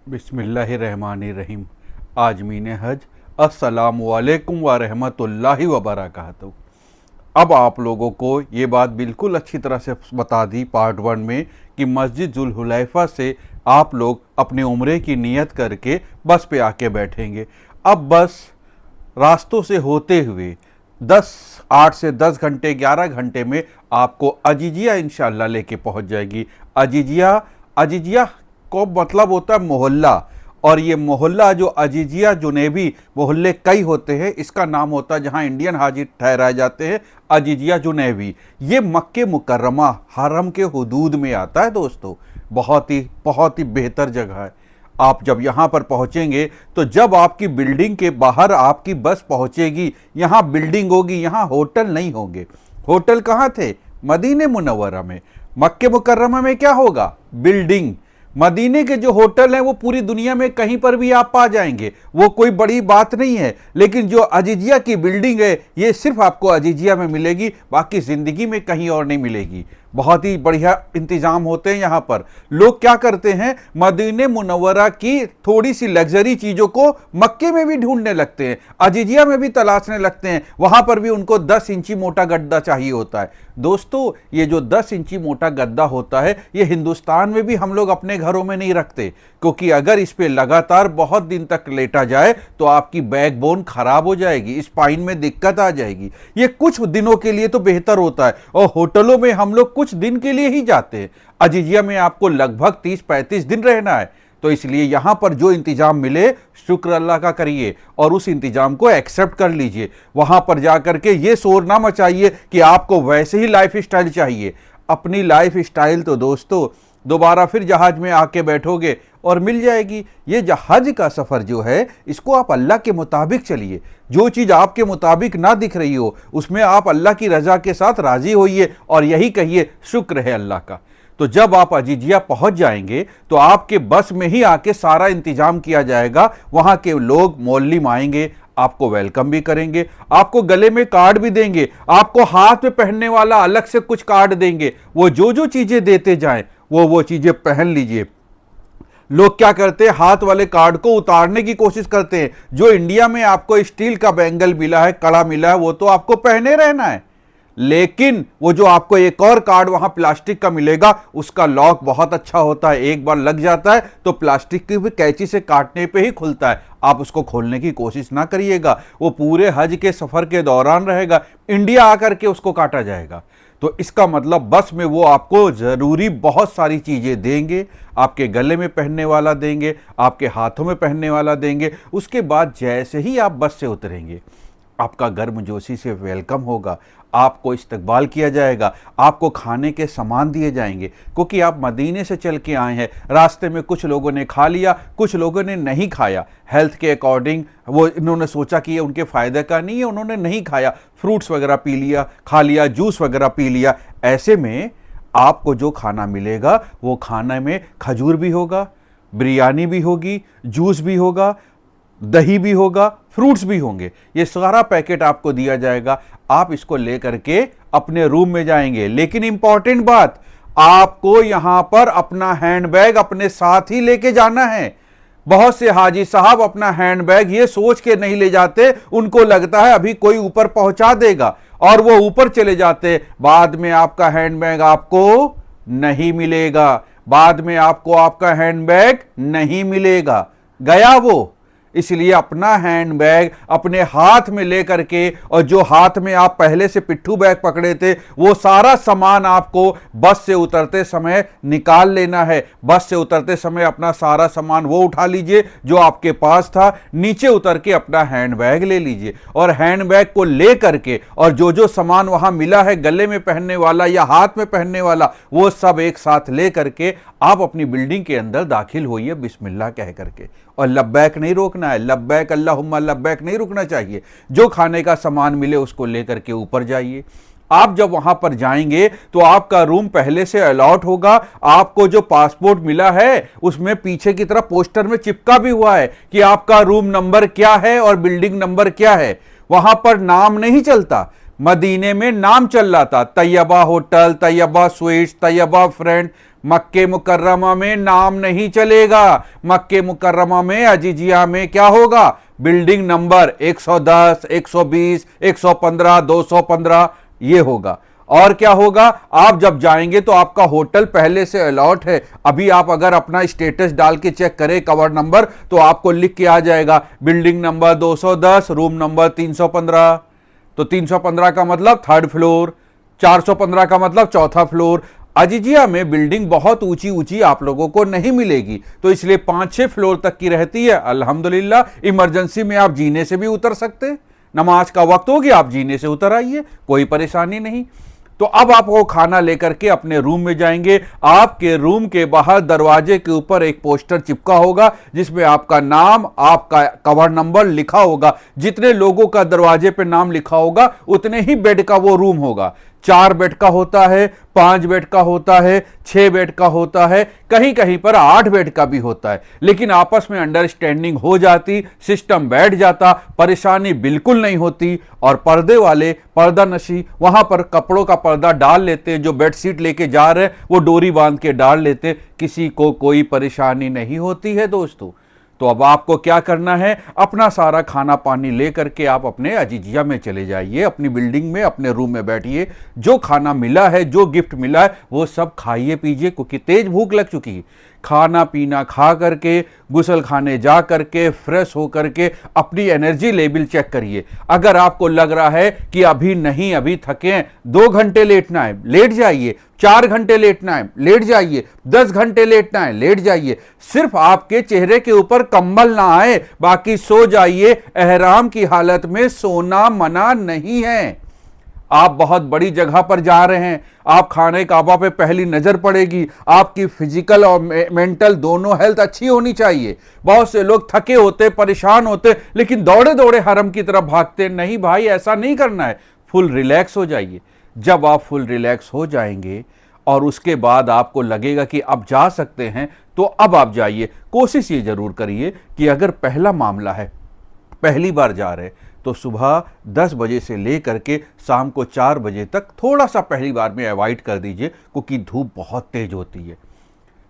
बिस्मिल्लाहिर्रहमानिर्रहीम। आजमीन हज अस्सलामु अलैकुम व रहमतुल्लाहि व बरकातहू। अब आप लोगों को ये बात बिल्कुल अच्छी तरह से बता दी पार्ट 1 में कि मस्जिद जुल हुलैफा से आप लोग अपने उम्रे की नियत करके बस पे आके बैठेंगे। अब बस रास्तों से होते हुए 8 से 10 घंटे 11 घंटे में आपको अजीजिया इंशाल्लाह लेके पहुंच जाएगी। अजीजिया को मतलब होता है मोहल्ला, और ये मोहल्ला जो अजीजिया जुनेबी मोहल्ले कई होते हैं, इसका नाम होता है जहां इंडियन हाजी ठहराए जाते हैं अजीजिया जुनेबी। ये मक्के मुकर्रमा हरम के हुदूद में आता है दोस्तों। बहुत ही बेहतर जगह है। आप जब यहाँ पर पहुँचेंगे तो जब आपकी बिल्डिंग के बाहर आपकी बस पहुँचेगी, यहाँ बिल्डिंग होगी, यहाँ होटल नहीं होंगे। होटल कहाँ थे? मदीने मुनव्वरा में। मक्के मुकर्रमा में क्या होगा? बिल्डिंग। मदीने के जो होटल हैं वो पूरी दुनिया में कहीं पर भी आप पा जाएंगे, वो कोई बड़ी बात नहीं है। लेकिन जो अजीजिया की बिल्डिंग है ये सिर्फ आपको अजीजिया में मिलेगी, बाकी ज़िंदगी में कहीं और नहीं मिलेगी। बहुत ही बढ़िया इंतज़ाम होते हैं यहाँ पर। लोग क्या करते हैं, मदीने मुनव्वरा की थोड़ी सी लग्जरी चीज़ों को मक्के में भी ढूंढने लगते हैं, अजीजिया में भी तलाशने लगते हैं। वहाँ पर भी उनको 10 इंची मोटा गद्दा चाहिए होता है। दोस्तों, ये जो 10 इंची मोटा गद्दा होता है ये हिंदुस्तान में भी हम लोग अपने घरों में नहीं रखते, क्योंकि अगर इस पे लगातार बहुत दिन तक लेटा जाए तो आपकी बैकबोन खराब हो जाएगी, स्पाइन में दिक्कत आ जाएगी। ये कुछ दिनों के लिए तो बेहतर होता है, और होटलों में हम लोग कुछ दिन के लिए ही जाते हैं। अजीजिया में आपको लगभग 30-35 दिन रहना है, तो इसलिए यहां पर जो इंतजाम मिले शुक्र अल्लाह का करिए और उस इंतजाम को एक्सेप्ट कर लीजिए। वहां पर जाकर के ये शोर ना मचाइए कि आपको वैसे ही लाइफ स्टाइल चाहिए। अपनी लाइफ स्टाइल तो दोस्तों दोबारा फिर जहाज में आके बैठोगे और मिल जाएगी। ये जहाज का सफ़र जो है इसको आप अल्लाह के मुताबिक चलिए। जो चीज़ आपके मुताबिक ना दिख रही हो उसमें आप अल्लाह की रज़ा के साथ राज़ी होइए और यही कहिए शुक्र है अल्लाह का। तो जब आप अजीजिया पहुंच जाएंगे तो आपके बस में ही आके सारा इंतजाम किया जाएगा। वहां के लोग मोल्लिम आएंगे, आपको वेलकम भी करेंगे, आपको गले में कार्ड भी देंगे, आपको हाथ में पहनने वाला अलग से कुछ कार्ड देंगे। वो जो चीज़ें देते जाएं वो चीज़ें पहन लीजिए। लोग क्या करते हैं, हाथ वाले कार्ड को उतारने की कोशिश करते हैं। जो इंडिया में आपको स्टील का बैंगल मिला है, कड़ा मिला है, वो तो आपको पहने रहना है। लेकिन वो जो आपको एक और कार्ड वहां प्लास्टिक का मिलेगा, उसका लॉक बहुत अच्छा होता है। एक बार लग जाता है तो प्लास्टिक की भी कैंची से काटने पे ही खुलता है। आप उसको खोलने की कोशिश ना करिएगा, वो पूरे हज के सफर के दौरान रहेगा, इंडिया आकर के उसको काटा जाएगा। तो इसका मतलब बस में वो आपको ज़रूरी बहुत सारी चीज़ें देंगे। आपके गले में पहनने वाला देंगे, आपके हाथों में पहनने वाला देंगे। उसके बाद जैसे ही आप बस से उतरेंगे आपका गर्मजोशी से वेलकम होगा, आपको इस्तकबाल किया जाएगा, आपको खाने के सामान दिए जाएंगे, क्योंकि आप मदीने से चल के आए हैं। रास्ते में कुछ लोगों ने खा लिया, कुछ लोगों ने नहीं खाया। हेल्थ के अकॉर्डिंग वो इन्होंने सोचा कि ये उनके फ़ायदे का नहीं है, उन्होंने नहीं खाया, फ्रूट्स वगैरह पी लिया, खा लिया, जूस वगैरह पी लिया। ऐसे में आपको जो खाना मिलेगा वो खाने में खजूर भी होगा, बिरयानी भी होगी, जूस भी होगा, दही भी होगा, फ्रूट्स भी होंगे। ये सारा पैकेट आपको दिया जाएगा। आप इसको लेकर के अपने रूम में जाएंगे। लेकिन इंपॉर्टेंट बात, आपको यहां पर अपना हैंडबैग अपने साथ ही लेके जाना है। बहुत से हाजी साहब अपना हैंडबैग ये सोच के नहीं ले जाते, उनको लगता है अभी कोई ऊपर पहुंचा देगा, और वो ऊपर चले जाते। बाद में आपका हैंडबैग आपको नहीं मिलेगा, बाद में आपको आपका हैंडबैग नहीं मिलेगा, गया वो। इसलिए अपना हैंडबैग अपने हाथ में लेकर के, और जो हाथ में आप पहले से पिट्ठू बैग पकड़े थे वो सारा सामान आपको बस से उतरते समय निकाल लेना है। बस से उतरते समय अपना सारा सामान वो उठा लीजिए जो आपके पास था, नीचे उतर के अपना हैंडबैग ले लीजिए, और हैंडबैग को ले करके और जो सामान वहां मिला है गले में पहनने वाला या हाथ में पहनने वाला, वो सब एक साथ ले करके आप अपनी बिल्डिंग के अंदर दाखिल होइए बिस्मिल्लाह कह करके। और लब्बैक नहीं रोकना है, लब्बैक अल्लाहुम्मा लब्बैक नहीं रुकना चाहिए। जो खाने का सामान मिले उसको लेकर के ऊपर जाइए। आप जब वहां पर जाएंगे तो आपका रूम पहले से अलॉट होगा। आपको जो पासपोर्ट मिला है उसमें पीछे की तरफ पोस्टर में चिपका भी हुआ है कि आपका रूम नंबर क्या है और बिल्डिंग नंबर क्या है। वहां पर नाम नहीं चलता, मदीने में नाम चल रहा था, Taiyaba hotel, Taiyaba sweets, Taiyaba friend. मक्के मुकर्रमा में नाम नहीं चलेगा। मक्के मुकर्रमा में अजीजिया में क्या होगा, बिल्डिंग नंबर 110, 120, 115, 215 ये होगा। और क्या होगा, आप जब जाएंगे तो आपका होटल पहले से अलॉट है। अभी आप अगर अपना स्टेटस डाल के चेक करें कवर नंबर, तो आपको लिख के आ जाएगा बिल्डिंग नंबर 210, रूम नंबर 315। तो 315 का मतलब थर्ड फ्लोर, 415 का मतलब चौथा फ्लोर। अजीजिया में बिल्डिंग बहुत ऊंची ऊंची आप लोगों को नहीं मिलेगी, तो इसलिए 5-6 फ्लोर तक की रहती है। अल्हम्दुलिल्लाह इमरजेंसी में आप जीने से भी उतर सकते, नमाज का वक्त हो गया आप जीने से उतर आइए, कोई परेशानी नहीं। तो अब आप वो खाना लेकर के अपने रूम में जाएंगे। आपके रूम के बाहर दरवाजे के ऊपर एक पोस्टर चिपका होगा जिसमें आपका नाम, आपका कवर नंबर लिखा होगा। जितने लोगों का दरवाजे पे नाम लिखा होगा उतने ही बेड का वो रूम होगा। 4 बेड का होता है, 5 बेड का होता है, 6 बेड का होता है, कहीं कहीं पर 8 बेड का भी होता है। लेकिन आपस में अंडरस्टैंडिंग हो जाती, सिस्टम बैठ जाता, परेशानी बिल्कुल नहीं होती। और पर्दे वाले, पर्दा नशी वहां पर कपड़ों का पर्दा डाल लेते हैं, जो बेडशीट लेके जा रहे हैं वो डोरी बांध के डाल लेते, किसी को कोई परेशानी नहीं होती है दोस्तों। तो अब आपको क्या करना है, अपना सारा खाना पानी लेकर के आप अपने अजीजिया में चले जाइए, अपनी बिल्डिंग में अपने रूम में बैठिए। जो खाना मिला है, जो गिफ्ट मिला है, वो सब खाइए पीजिए, क्योंकि तेज भूख लग चुकी है। खाना पीना खा करके, गुसल खाने जा करके, फ्रेश हो करके अपनी एनर्जी लेवल चेक करिए। अगर आपको लग रहा है कि अभी नहीं, अभी थके हैं, 2 घंटे लेटना है, लेट जाइए। 4 घंटे लेटना है, लेट जाइए। 10 घंटे लेटना है, लेट जाइए। सिर्फ आपके चेहरे के ऊपर कंबल ना आए, बाकी सो जाइए। एहराम की हालत में सोना मना नहीं है। आप बहुत बड़ी जगह पर जा रहे हैं, आप खाने काबा पे पहली नजर पड़ेगी। आपकी फिजिकल और मेंटल दोनों हेल्थ अच्छी होनी चाहिए। बहुत से लोग थके होते, परेशान होते, लेकिन दौड़े दौड़े हरम की तरफ भागते। नहीं भाई, ऐसा नहीं करना है। फुल रिलैक्स हो जाइए। जब आप फुल रिलैक्स हो जाएंगे और उसके बाद आपको लगेगा कि अब जा सकते हैं, तो अब आप जाइए। कोशिश ये जरूर करिए कि अगर पहला मामला है, पहली बार जा रहे, तो सुबह 10 बजे से लेकर के शाम को 4 बजे तक थोड़ा सा पहली बार में अवॉइड कर दीजिए, क्योंकि धूप बहुत तेज होती है।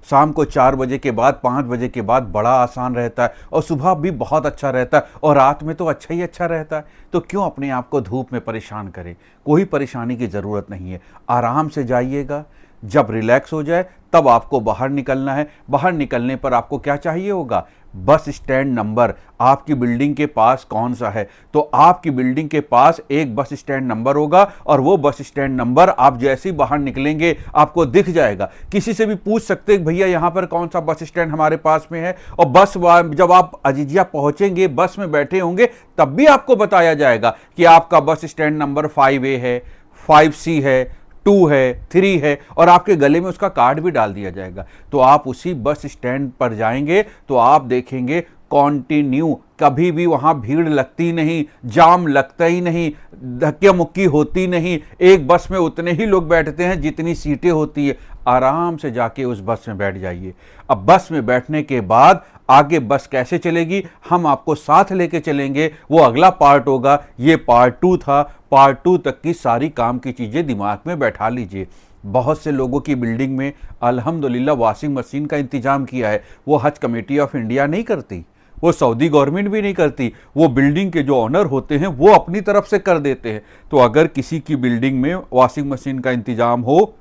शाम को 4 बजे के बाद, 5 बजे के बाद बड़ा आसान रहता है, और सुबह भी बहुत अच्छा रहता है, और रात में तो अच्छा ही अच्छा रहता है। तो क्यों अपने आप को धूप में परेशान करें, कोई परेशानी की ज़रूरत नहीं है। आराम से जाइएगा। जब रिलैक्स हो जाए तब आपको बाहर निकलना है। बाहर निकलने पर आपको क्या चाहिए होगा, बस स्टैंड नंबर आपकी बिल्डिंग के पास कौन सा है। तो आपकी बिल्डिंग के पास एक बस स्टैंड नंबर होगा, और वो बस स्टैंड नंबर आप जैसे ही बाहर निकलेंगे आपको दिख जाएगा। किसी से भी पूछ सकते हैं भैया यहाँ पर कौन सा बस स्टैंड हमारे पास में है। और बस जब आप अजीजिया पहुंचेंगे, बस में बैठे होंगे, तब भी आपको बताया जाएगा कि आपका बस स्टैंड नंबर 5A है, 5C है, 2 है, 3 है, और आपके गले में उसका कार्ड भी डाल दिया जाएगा। तो आप उसी बस स्टैंड पर जाएंगे तो आप देखेंगे कॉन्टिन्यू, कभी भी वहां भीड़ लगती नहीं, जाम लगता ही नहीं, धक्के मुक्की होती नहीं। एक बस में उतने ही लोग बैठते हैं जितनी सीटें होती है। आराम से जाके उस बस में बैठ जाइए। अब बस में बैठने के बाद आगे बस कैसे चलेगी, हम आपको साथ लेके चलेंगे, वो अगला पार्ट होगा। ये पार्ट 2 था। पार्ट 2 तक की सारी काम की चीज़ें दिमाग में बैठा लीजिए। बहुत से लोगों की बिल्डिंग में अल्हम्दुलिल्लाह वॉशिंग मशीन का इंतजाम किया है। वो हज कमेटी ऑफ इंडिया नहीं करती, वो सऊदी गवर्नमेंट भी नहीं करती, वो बिल्डिंग के जो ऑनर होते हैं वो अपनी तरफ से कर देते हैं। तो अगर किसी की बिल्डिंग में वॉशिंग मशीन का इंतजाम हो,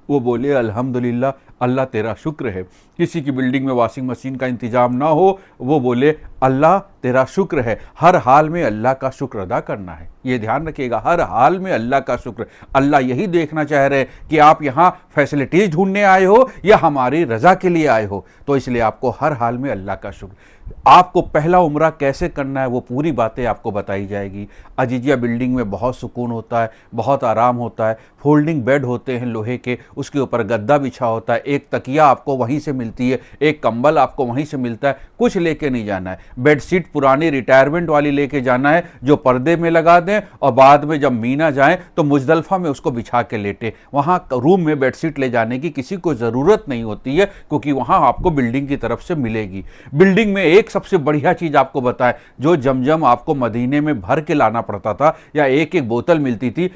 वो बोले अल्हम्दुलिल्लाह, अल्लाह तेरा शुक्र है। किसी की बिल्डिंग में वॉशिंग मशीन का इंतजाम ना हो, वो बोले अल्लाह तेरा शुक्र है। हर हाल में अल्लाह का शुक्र अदा करना है, ये ध्यान रखिएगा। हर हाल में अल्लाह का शुक्र। अल्लाह यही देखना चाह रहे हैं कि आप यहाँ फैसिलिटीज ढूंढने आए हो या हमारी रजा के लिए आए हो। तो इसलिए आपको हर हाल में अल्लाह का शुक्र। आपको पहला उम्रा कैसे करना है वो पूरी बातें आपको बताई जाएगी। अजीजिया बिल्डिंग में बहुत सुकून होता है, बहुत आराम होता है। फोल्डिंग बेड होते हैं लोहे के, उसके ऊपर गद्दा बिछा होता है, एक तकिया आपको वहीं से मिलती है, एक कंबल आपको वहीं से मिलता है। कुछ लेके नहीं जाना है। बेडशीट पुरानी रिटायरमेंट वाली लेके जाना है, जो पर्दे में लगा दें लें और बाद में जब मीना जाएं तो मुजदलफा में उसको बिछा के लेटे। वहाँ रूम में बेडशीट ले जाने की किसी को ज़रूरत नहीं होती है, क्योंकि वहाँ आपको बिल्डिंग की तरफ से मिलेगी। बिल्डिंग में एक सबसे बढ़िया चीज़ आपको बताएं, जो जमजम आपको मदीने में भर के लाना पड़ता था या एक एक बोतल मिलती थी,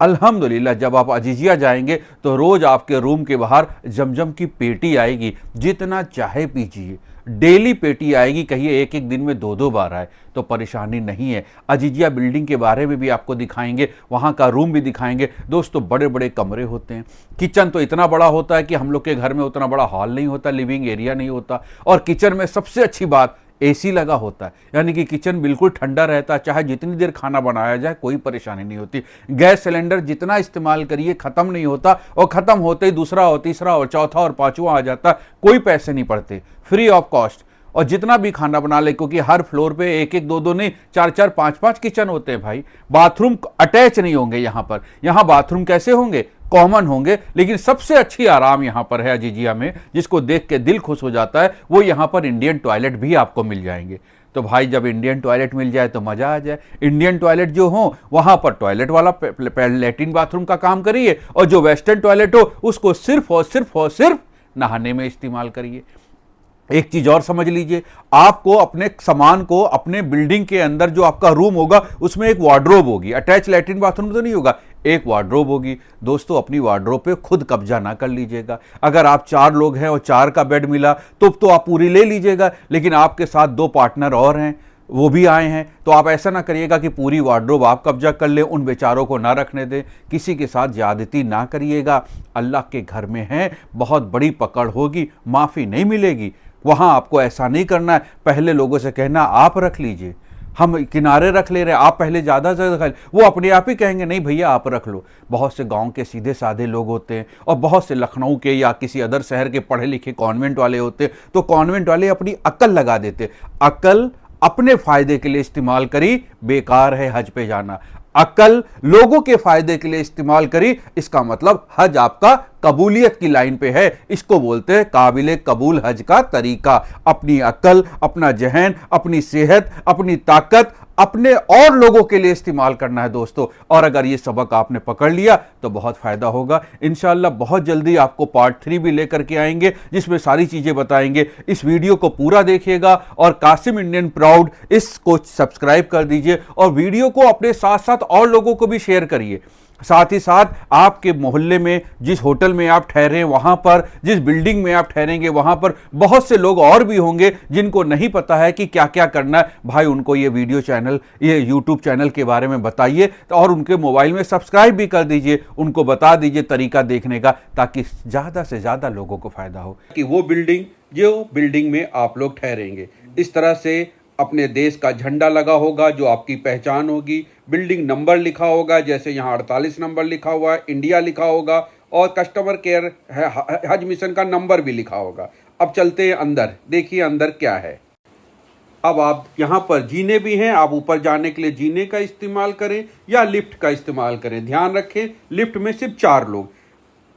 अल्हम्दुलिल्लाह जब आप अजीजिया जाएंगे तो रोज़ आपके रूम के बाहर जमजम की पेटी आएगी, जितना चाहे पीजिए। डेली पेटी आएगी, कहिए एक एक दिन में दो दो बार आए तो परेशानी नहीं है। अजीजिया बिल्डिंग के बारे में भी आपको दिखाएंगे, वहाँ का रूम भी दिखाएंगे। दोस्तों बड़े बड़े कमरे होते हैं, किचन तो इतना बड़ा होता है कि हम लोग के घर में उतना बड़ा हॉल नहीं होता, लिविंग एरिया नहीं होता। और किचन में सबसे अच्छी बात, एसी लगा होता है, यानी कि किचन बिल्कुल ठंडा रहता है, चाहे जितनी देर खाना बनाया जाए कोई परेशानी नहीं होती। गैस सिलेंडर जितना इस्तेमाल करिए ख़त्म नहीं होता, और ख़त्म होते ही दूसरा और तीसरा और चौथा और पांचवा आ जाता, कोई पैसे नहीं पड़ते, फ्री ऑफ कॉस्ट। और जितना भी खाना बना ले, क्योंकि हर फ्लोर पे एक एक दो दो नहीं, चार चार पांच पांच किचन होते हैं भाई। बाथरूम अटैच नहीं होंगे यहाँ पर, यहाँ बाथरूम कैसे होंगे, कॉमन होंगे। लेकिन सबसे अच्छी आराम यहाँ पर है अजीजिया में, जिसको देख के दिल खुश हो जाता है, वो यहाँ पर इंडियन टॉयलेट भी आपको मिल जाएंगे। तो भाई जब इंडियन टॉयलेट मिल जाए तो मज़ा आ जाए। इंडियन टॉयलेट जो हो वहाँ पर टॉयलेट वाला लैट्रिन बाथरूम का काम करिए, और जो वेस्टर्न टॉयलेट हो उसको सिर्फ और सिर्फ और सिर्फ नहाने में इस्तेमाल करिए। एक चीज और समझ लीजिए, आपको अपने सामान को अपने बिल्डिंग के अंदर जो आपका रूम होगा उसमें एक वार्डरोब होगी, अटैच लैट्रिन बाथरूम तो नहीं होगा, एक वार्डरोब होगी। दोस्तों अपनी वार्डरोब पे खुद कब्जा ना कर लीजिएगा। अगर आप 4 लोग हैं और 4 का बेड मिला तो आप पूरी ले लीजिएगा, लेकिन आपके साथ 2 पार्टनर और हैं, वो भी आए हैं, तो आप ऐसा ना करिएगा कि पूरी वार्डरोब आप कब्जा कर ले, उन बेचारों को ना रखने दें। किसी के साथ ज्यादती ना करिएगा। अल्लाह के घर में हैं, बहुत बड़ी पकड़ होगी, माफ़ी नहीं मिलेगी। वहाँ आपको ऐसा नहीं करना है, पहले लोगों से कहना आप रख लीजिए, हम किनारे रख ले रहे, आप पहले ज़्यादा से ज़्यादा, वो अपने आप ही कहेंगे नहीं भैया आप रख लो। बहुत से गांव के सीधे साधे लोग होते हैं, और बहुत से लखनऊ के या किसी अदर शहर के पढ़े लिखे कॉन्वेंट वाले होते हैं, तो कॉन्वेंट वाले अपनी अक्ल लगा देते। अक्ल अपने फायदे के लिए इस्तेमाल करी, बेकार है हज पे जाना। अक्ल लोगों के फायदे के लिए इस्तेमाल करी, इसका मतलब हज आपका कबूलियत की लाइन पे है। इसको बोलते हैं काबिल कबूल हज का तरीका। अपनी अक्ल, अपना जहन, अपनी सेहत, अपनी ताकत अपने और लोगों के लिए इस्तेमाल करना है दोस्तों। और अगर ये सबक आपने पकड़ लिया तो बहुत फायदा होगा। इंशाअल्लाह बहुत जल्दी आपको पार्ट 3 भी लेकर के आएंगे, जिसमें सारी चीजें बताएंगे। इस वीडियो को पूरा देखिएगा, और कासिम इंडियन प्राउड इसको सब्सक्राइब कर दीजिए, और वीडियो को अपने साथ साथ और लोगों को भी शेयर करिए। साथ ही साथ आपके मोहल्ले में, जिस होटल में आप ठहरे वहां पर, जिस बिल्डिंग में आप ठहरेंगे वहां पर बहुत से लोग और भी होंगे जिनको नहीं पता है कि क्या क्या करना है। भाई उनको ये वीडियो चैनल, ये यूट्यूब चैनल के बारे में बताइए, और उनके मोबाइल में सब्सक्राइब भी कर दीजिए, उनको बता दीजिए तरीका देखने का, ताकि ज़्यादा से ज़्यादा लोगों को फ़ायदा हो कि वो बिल्डिंग में आप लोग ठहरेंगे, इस तरह से अपने देश का झंडा लगा होगा जो आपकी पहचान होगी, बिल्डिंग नंबर लिखा होगा, जैसे यहाँ 48 नंबर लिखा हुआ है, इंडिया लिखा होगा, और कस्टमर केयर हज मिशन का नंबर भी लिखा होगा। अब चलते हैं अंदर, देखिए अंदर क्या है। अब आप यहाँ पर जीने भी हैं, आप ऊपर जाने के लिए जीने का इस्तेमाल करें या लिफ्ट का इस्तेमाल करें। ध्यान रखें लिफ्ट में सिर्फ 4 लोग।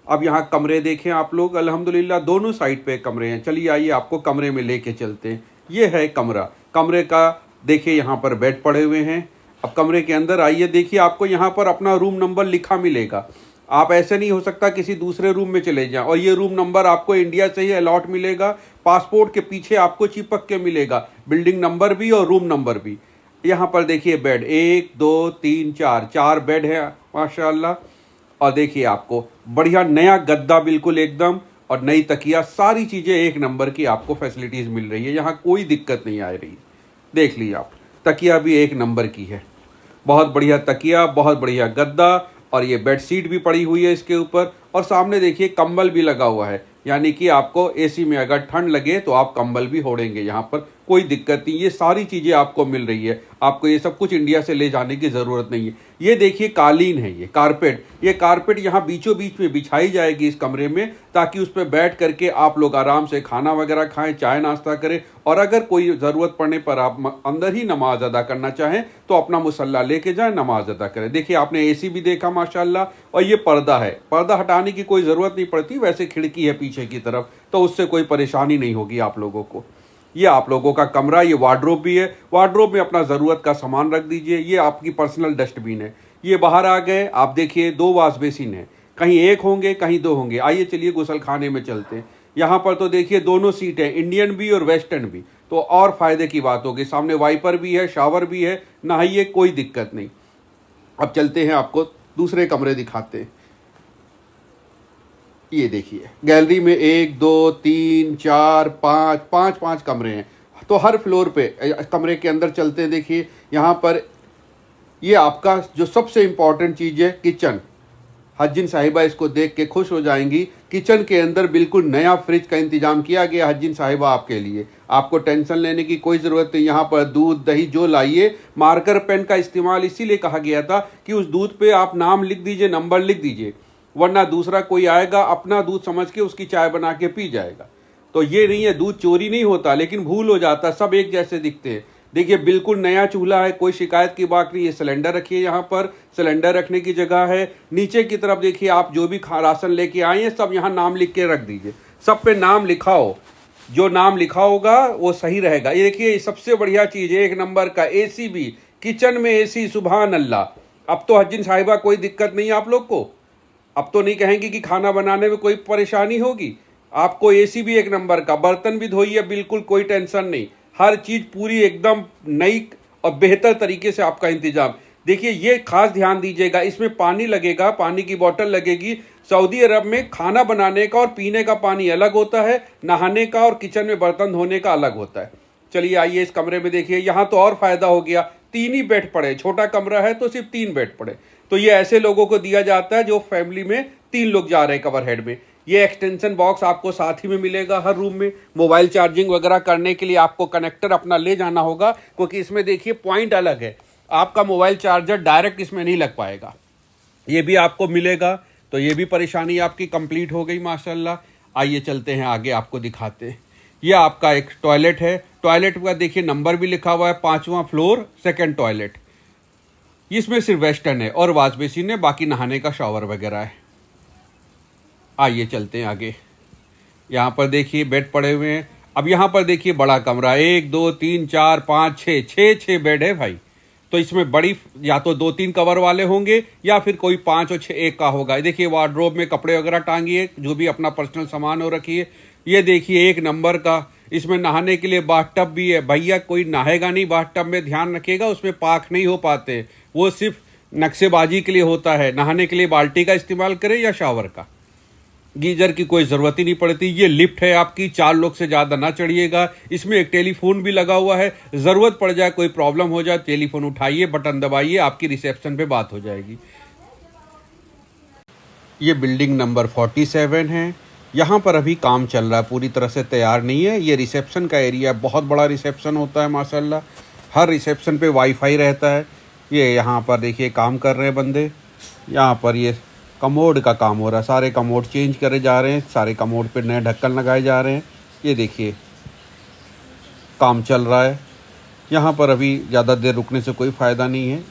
अब यहाँ कमरे देखें आप लोग, अल्हम्दुलिल्लाह दोनों साइड पे कमरे हैं। चलिए आइए आपको कमरे में लेके चलते हैं। ये है कमरा, कमरे का देखिए यहाँ पर बेड पड़े हुए हैं। अब कमरे के अंदर आइए, देखिए आपको यहाँ पर अपना रूम नंबर लिखा मिलेगा। आप ऐसे नहीं हो सकता किसी दूसरे रूम में चले जाएं, और ये रूम नंबर आपको इंडिया से ही अलॉट मिलेगा, पासपोर्ट के पीछे आपको चिपक के मिलेगा, बिल्डिंग नंबर भी और रूम नंबर भी। यहाँ पर देखिए बेड 1 2 3 4 बेड है माशाल्लाह। और देखिए आपको बढ़िया नया गद्दा बिल्कुल एकदम, और नई तकिया, सारी चीज़ें एक नंबर की आपको फैसिलिटीज़ मिल रही है, यहाँ कोई दिक्कत नहीं आ रही। देख लीजिए आप, तकिया भी एक नंबर की है, बहुत बढ़िया तकिया, बहुत बढ़िया गद्दा, और ये बेडशीट भी पड़ी हुई है इसके ऊपर। और सामने देखिए कंबल भी लगा हुआ है, यानी कि आपको एसी में अगर ठंड लगे तो आप कंबल भी ओढ़ेंगे, यहाँ पर कोई दिक्कत नहीं। ये सारी चीज़ें आपको मिल रही है, आपको ये सब कुछ इंडिया से ले जाने की ज़रूरत नहीं है। ये देखिए कालीन है, ये कारपेट यहाँ बीचों बीच में बिछाई जाएगी इस कमरे में, ताकि उस पर बैठ करके आप लोग आराम से खाना वगैरह खाएं, चाय नाश्ता करें। और अगर कोई ज़रूरत पड़ने पर आप अंदर ही नमाज अदा करना चाहें तो अपना मुसल्ला लेके जाएं, नमाज अदा करें। देखिए आपने एसी भी देखा माशाल्लाह, और ये पर्दा है, पर्दा हटाने की कोई ज़रूरत नहीं पड़ती, वैसे खिड़की है पीछे की तरफ, तो उससे कोई परेशानी नहीं होगी आप लोगों को। ये आप लोगों का कमरा, ये वार्डरोब भी है। वार्डरोब में अपना ज़रूरत का सामान रख दीजिए। ये आपकी पर्सनल डस्टबिन है। ये बाहर आ गए, आप देखिए 2 वॉश बेसिन है, कहीं एक होंगे कहीं 2 होंगे। आइए चलिए गुसल खाने में चलते हैं। यहाँ पर तो देखिए दोनों सीट है, इंडियन भी और वेस्टर्न भी, तो और फायदे की बात होगी। सामने वाइपर भी है, शावर भी है, नहाइए, कोई दिक्कत नहीं। अब चलते हैं, आपको दूसरे कमरे दिखाते हैं। ये देखिए गैलरी में 1 2 3 4 5 5 5 कमरे हैं, तो हर फ्लोर पे कमरे के अंदर चलते हैं। देखिए यहाँ पर ये आपका जो सबसे इम्पॉर्टेंट चीज़ है, किचन। हज्जिन साहिबा इसको देख के खुश हो जाएंगी। किचन के अंदर बिल्कुल नया फ्रिज का इंतजाम किया गया हज्जिन साहिबा आपके लिए। आपको टेंशन लेने की कोई ज़रूरत नहीं। यहाँ पर दूध दही जो लाइए। मार्कर पेन का इस्तेमाल इसीलिए कहा गया था कि उस दूध पे आप नाम लिख दीजिए, नंबर लिख दीजिए, वरना दूसरा कोई आएगा अपना दूध समझ के उसकी चाय बना के पी जाएगा। तो ये नहीं है, दूध चोरी नहीं होता, लेकिन भूल हो जाता, सब एक जैसे दिखते हैं। देखिए बिल्कुल नया चूल्हा है, कोई शिकायत की बात नहीं है। सिलेंडर रखिए, यहाँ पर सिलेंडर रखने की जगह है। नीचे की तरफ देखिए, आप जो भी राशन लेके आए हैं सब यहाँ नाम लिख के रख दीजिए। सब पे नाम लिखा हो, जो नाम लिखा होगा वो सही रहेगा। ये देखिए सबसे बढ़िया चीज़ है, 1 नंबर का एसी भी, किचन में एसी, सुभान अल्लाह। अब तो हज्जिन साहिबा कोई दिक्कत नहीं है आप लोग को। अब तो नहीं कहेंगे कि खाना बनाने में कोई परेशानी होगी। आपको एसी भी 1 नंबर का, बर्तन भी धोइए, बिल्कुल कोई टेंशन नहीं। हर चीज़ पूरी एकदम नई और बेहतर तरीके से आपका इंतजाम। देखिए ये खास ध्यान दीजिएगा, इसमें पानी लगेगा, पानी की बोतल लगेगी। सऊदी अरब में खाना बनाने का और पीने का पानी अलग होता है, नहाने का और किचन में बर्तन धोने का अलग होता है। चलिए आइए इस कमरे में देखिए, यहाँ तो और फायदा हो गया, 3 ही बेड पड़े। छोटा कमरा है तो सिर्फ 3 बेड पड़े। तो ये ऐसे लोगों को दिया जाता है जो फैमिली में 3 लोग जा रहे हैं कवर हेड में। ये एक्सटेंशन बॉक्स आपको साथ ही में मिलेगा हर रूम में। मोबाइल चार्जिंग वगैरह करने के लिए आपको कनेक्टर अपना ले जाना होगा, क्योंकि इसमें देखिए पॉइंट अलग है। आपका मोबाइल चार्जर डायरेक्ट इसमें नहीं लग पाएगा, ये भी आपको मिलेगा। तो ये भी परेशानी आपकी कंप्लीट हो गई माशाल्लाह। आइए चलते हैं आगे, आपको दिखाते हैं। ये आपका एक टॉयलेट है। टॉयलेट का देखिए नंबर भी लिखा हुआ है, 5वां फ्लोर, 2nd टॉयलेट। इसमें सिर्फ वेस्टर्न है और वॉश बेसिन है, बाकी नहाने का शावर वगैरह है। आइए चलते हैं आगे। यहाँ पर देखिए बेड पड़े हुए हैं। अब यहाँ पर देखिए बड़ा कमरा, 1 2 3 4 5 6 बेड है भाई। तो इसमें बड़ी या तो 2-3 कवर वाले होंगे या फिर कोई 5 और 6 एक का होगा। देखिए वार्डरोब में कपड़े वगैरह टांगिए, जो भी अपना पर्सनल सामान हो रखिए। ये देखिए 1 नंबर का, इसमें नहाने के लिए बाथटब भी है। भैया कोई नहाएगा नहीं बाथटब में, ध्यान रखिएगा, उसमें पाक नहीं हो पाते, वो सिर्फ नक्शेबाजी के लिए होता है। नहाने के लिए बाल्टी का इस्तेमाल करें या शावर का, गीजर की कोई ज़रूरत ही नहीं पड़ती। ये लिफ्ट है आपकी, 4 लोग से ज़्यादा ना चढ़िएगा। इसमें एक टेलीफोन भी लगा हुआ है, ज़रूरत पड़ जाए, कोई प्रॉब्लम हो जाए, टेलीफोन उठाइए, बटन दबाइए, आपकी रिसेप्शन पे बात हो जाएगी। ये बिल्डिंग नंबर 47 है। यहाँ पर अभी काम चल रहा है, पूरी तरह से तैयार नहीं है। ये रिसेप्शन का एरिया है, बहुत बड़ा रिसेप्शन होता है माशाल्लाह। हर रिसेप्शन पे वाईफाई रहता है। ये यहाँ पर देखिए काम कर रहे हैं बंदे। यहाँ पर ये कमोड का काम हो रहा है, सारे कमोड चेंज करे जा रहे हैं, सारे कमोड पे नए ढक्कन लगाए जा रहे हैं। ये देखिए काम चल रहा है। यहाँ पर अभी ज़्यादा देर रुकने से कोई फ़ायदा नहीं है।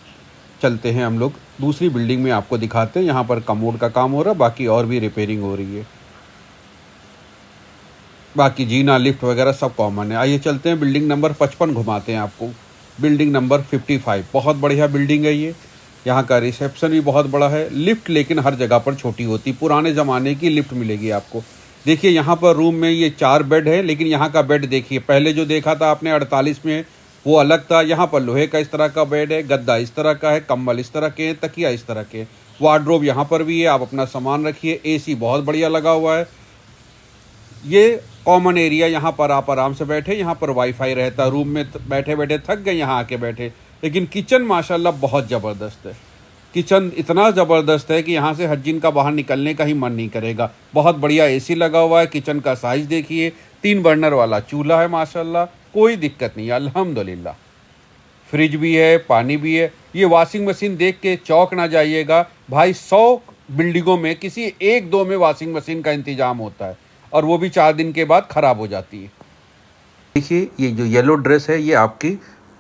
चलते हैं हम लोग दूसरी बिल्डिंग में, आपको दिखाते हैं। यहाँ पर कमोड का काम हो रहा है, बाकी और भी रिपेयरिंग हो रही है। बाकी जीना लिफ्ट वगैरह सब कॉमन है। आइए चलते हैं बिल्डिंग नंबर 55 घुमाते हैं आपको। बिल्डिंग नंबर 55 बहुत बढ़िया बिल्डिंग है ये। यहाँ का रिसेप्शन भी बहुत बड़ा है। लिफ्ट लेकिन हर जगह पर छोटी होती, पुराने ज़माने की लिफ्ट मिलेगी आपको। देखिए यहाँ पर रूम में ये 4 बेड है, लेकिन यहाँ का बेड देखिए, पहले जो देखा था आपने 48 में वो अलग था। यहाँ पर लोहे का इस तरह का बेड है, गद्दा इस तरह का है, कंबल इस तरह के हैं, तकिया इस तरह के। वार्डरोब यहाँ पर भी है, आप अपना सामान रखिए। एसी बहुत बढ़िया लगा हुआ है। ये कॉमन एरिया, यहाँ पर आप आराम से बैठे, यहाँ पर वाईफाई रहता है। रूम में बैठे बैठे थक गए, यहाँ आके बैठे। लेकिन किचन माशाल्लाह बहुत ज़बरदस्त है। किचन इतना ज़बरदस्त है कि यहाँ से हज्जिन का बाहर निकलने का ही मन नहीं करेगा। बहुत बढ़िया एसी लगा हुआ है। किचन का साइज़ देखिए, 3 बर्नर वाला चूल्हा है माशाल्लाह, कोई दिक्कत नहीं है अल्हम्दुलिल्लाह। फ्रिज भी है, पानी भी है। ये वॉशिंग मशीन देख के चौंक ना जाइएगा भाई, 100 बिल्डिंगों में किसी 1-2 में वॉशिंग मशीन का इंतज़ाम होता है, और वो भी 4 दिन के बाद ख़राब हो जाती है। देखिए ये जो येलो ड्रेस है, ये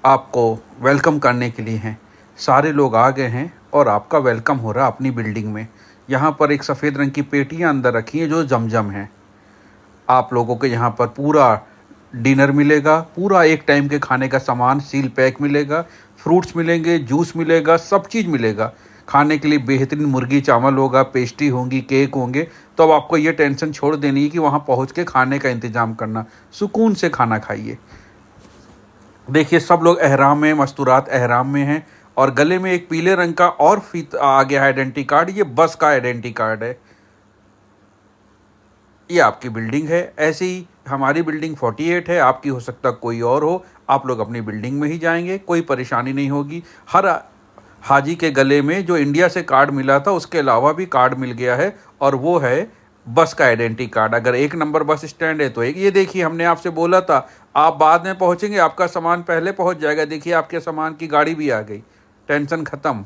आपको वेलकम करने के लिए हैं। सारे लोग आ गए हैं और आपका वेलकम हो रहा है अपनी बिल्डिंग में। यहाँ पर एक सफ़ेद रंग की पेटियाँ अंदर रखी हैं जो जमजम हैं। आप लोगों के यहाँ पर पूरा डिनर मिलेगा, पूरा एक टाइम के खाने का सामान सील पैक मिलेगा, फ्रूट्स मिलेंगे, जूस मिलेगा, सब चीज़ मिलेगा। खाने के लिए बेहतरीन मुर्गी चावल होगा, पेस्ट्री होंगी, केक होंगे। तो अब आपको ये टेंशन छोड़ देनी है कि वहाँ पहुँच के खाने का इंतज़ाम करना, सुकून से खाना खाइए। देखिए सब लोग एहराम में, मस्तूरात एहराम में हैं और गले में एक पीले रंग का और फीत आ गया है आइडेंटिटी कार्ड। ये बस का आइडेंटिटी कार्ड है। ये आपकी बिल्डिंग है। ऐसे ही हमारी बिल्डिंग 48 है, आपकी हो सकता कोई और हो। आप लोग अपनी बिल्डिंग में ही जाएंगे, कोई परेशानी नहीं होगी। हर हाजी के गले में जो इंडिया से कार्ड मिला था उसके अलावा भी कार्ड मिल गया है और वो है बस का आइडेंटिटी कार्ड। अगर 1 नंबर बस स्टैंड है तो एक, ये देखिए हमने आपसे बोला था आप बाद में पहुंचेंगे, आपका सामान पहले पहुंच जाएगा। देखिए आपके सामान की गाड़ी भी आ गई, टेंशन ख़त्म।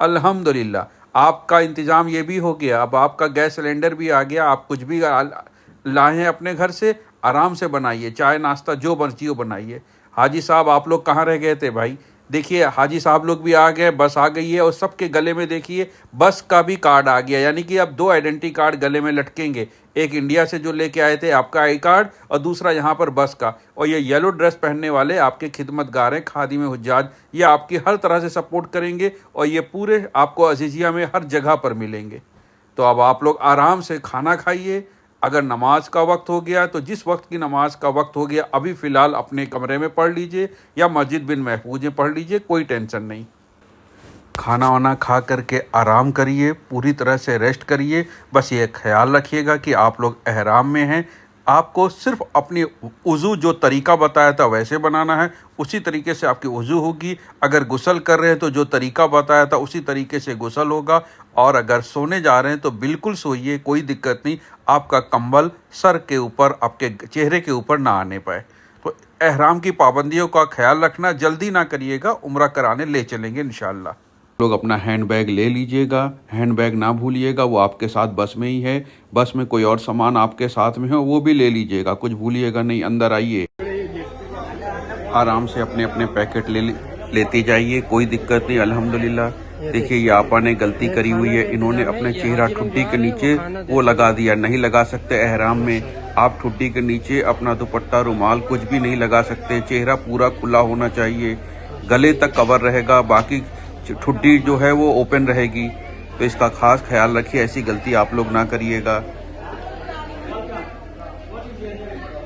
अल्हम्दुलिल्लाह आपका इंतज़ाम ये भी हो गया। अब आपका गैस सिलेंडर भी आ गया। आप कुछ भी लाए हैं अपने घर से, आराम से बनाइए, चाय नाश्ता जो मर्जी हो बनाइए। हाजी साहब आप लोग कहाँ रह गए थे भाई? देखिए हाजी साहब लोग भी आ गए, बस आ गई है और सबके गले में देखिए बस का भी कार्ड आ गया। यानी कि अब 2 आइडेंटिटी कार्ड गले में लटकेंगे, एक इंडिया से जो लेके आए थे आपका आई कार्ड और दूसरा यहाँ पर बस का। और ये येलो ड्रेस पहनने वाले आपके खिदमतगार हैं, खादिम हुज्जाज। ये आपकी हर तरह से सपोर्ट करेंगे और ये पूरे आपको अजीजिया में हर जगह पर मिलेंगे। तो अब आप लोग आराम से खाना खाइए। अगर नमाज का वक्त हो गया तो जिस वक्त की नमाज का वक्त हो गया अभी फ़िलहाल अपने कमरे में पढ़ लीजिए या मस्जिद बिन महफूज में पढ़ लीजिए, कोई टेंशन नहीं। खाना वाना खा करके आराम करिए, पूरी तरह से रेस्ट करिए। बस ये ख्याल रखिएगा कि आप लोग एहराम में हैं। आपको सिर्फ अपनी वज़ू जो तरीका बताया था वैसे बनाना है, उसी तरीके से आपकी वज़ू होगी। अगर गुस्ल कर रहे हैं तो जो तरीका बताया था उसी तरीके से गुस्ल होगा। और अगर सोने जा रहे हैं तो बिल्कुल सोइए, कोई दिक्कत नहीं। आपका कंबल सर के ऊपर, आपके चेहरे के ऊपर ना आने पाए। तो एहराम की पाबंदियों का ख्याल रखना, जल्दी ना करिएगा, उम्रा कराने ले चलेंगे इंशाल्लाह। लोग अपना हैंड बैग ले लीजिएगा, हैंड बैग ना भूलिएगा, वो आपके साथ बस में ही है। बस में कोई और सामान आपके साथ में हो वो भी ले लीजिएगा, कुछ भूलिएगा नहीं। अंदर आइए, आराम से अपने अपने पैकेट लेते जाइए, कोई दिक्कत नहीं। अल्हम्दुलिल्लाह। देखिए ये आपा ने गलती करी हुई है, इन्होंने अपने चेहरा ठुड्डी के नीचे वो लगा दिया। नहीं लगा सकते एहराम में आप ठुड्डी के नीचे अपना दुपट्टा, रुमाल कुछ भी नहीं लगा सकते। चेहरा पूरा खुला होना चाहिए, गले तक कवर रहेगा, बाकी ठुड्डी जो है वो ओपन रहेगी। तो इसका खास ख्याल रखिए, ऐसी गलती आप लोग ना करिएगा।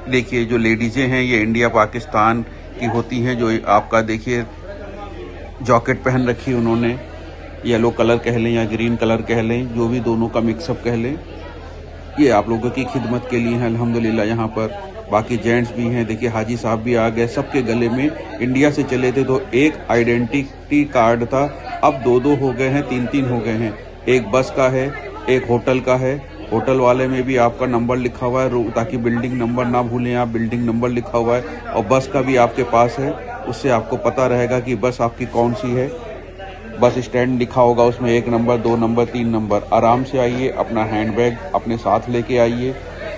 देखिए जो लेडीज़ें हैं ये इंडिया पाकिस्तान की होती हैं। जो आपका देखिए जैकेट पहन रखी उन्होंने, येलो कलर कह लें या ग्रीन कलर कह लें, जो भी दोनों का मिक्सअप कह लें, ये आप लोगों की खिदमत के लिए है अल्हम्दुलिल्लाह यहाँ पर। बाकी जेंट्स भी हैं, देखिए हाजी साहब भी आ गए। सबके गले में, इंडिया से चले थे तो एक आइडेंटिटी कार्ड था, अब 2-2 हो गए हैं, 3-3 हो गए हैं। एक बस का है, एक होटल का है। होटल वाले में भी आपका नंबर लिखा हुआ है, ताकि बिल्डिंग नंबर ना भूलें आप, बिल्डिंग नंबर लिखा हुआ है। और बस का भी आपके पास है, उससे आपको पता रहेगा कि बस आपकी कौन सी है। बस स्टैंड लिखा होगा उसमें, 1 नंबर, 2 नंबर, 3 नंबर। आराम से आइए, अपना हैंड बैग अपने साथ लेके आइए।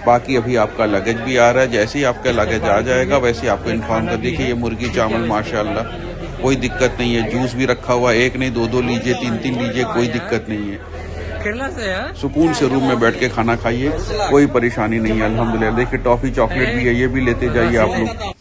बाकी अभी आपका लगेज भी आ रहा है, जैसे ही आपका लगेज आ जाएगा वैसे आपको इन्फॉर्म कर। देखिए ये मुर्गी चावल माशाल्लाह, कोई दिक्कत नहीं है। जूस भी रखा हुआ है, 1 नहीं 2-2 लीजिए, 3-3 लीजिए, कोई दिक्कत नहीं है। केरला से है, सुकून से रूम में बैठ के खाना खाइए, कोई परेशानी नहीं है अल्हम्दुलिल्लाह। देखिए टॉफ़ी चॉकलेट भी है, ये भी लेते जाइए आप लोग।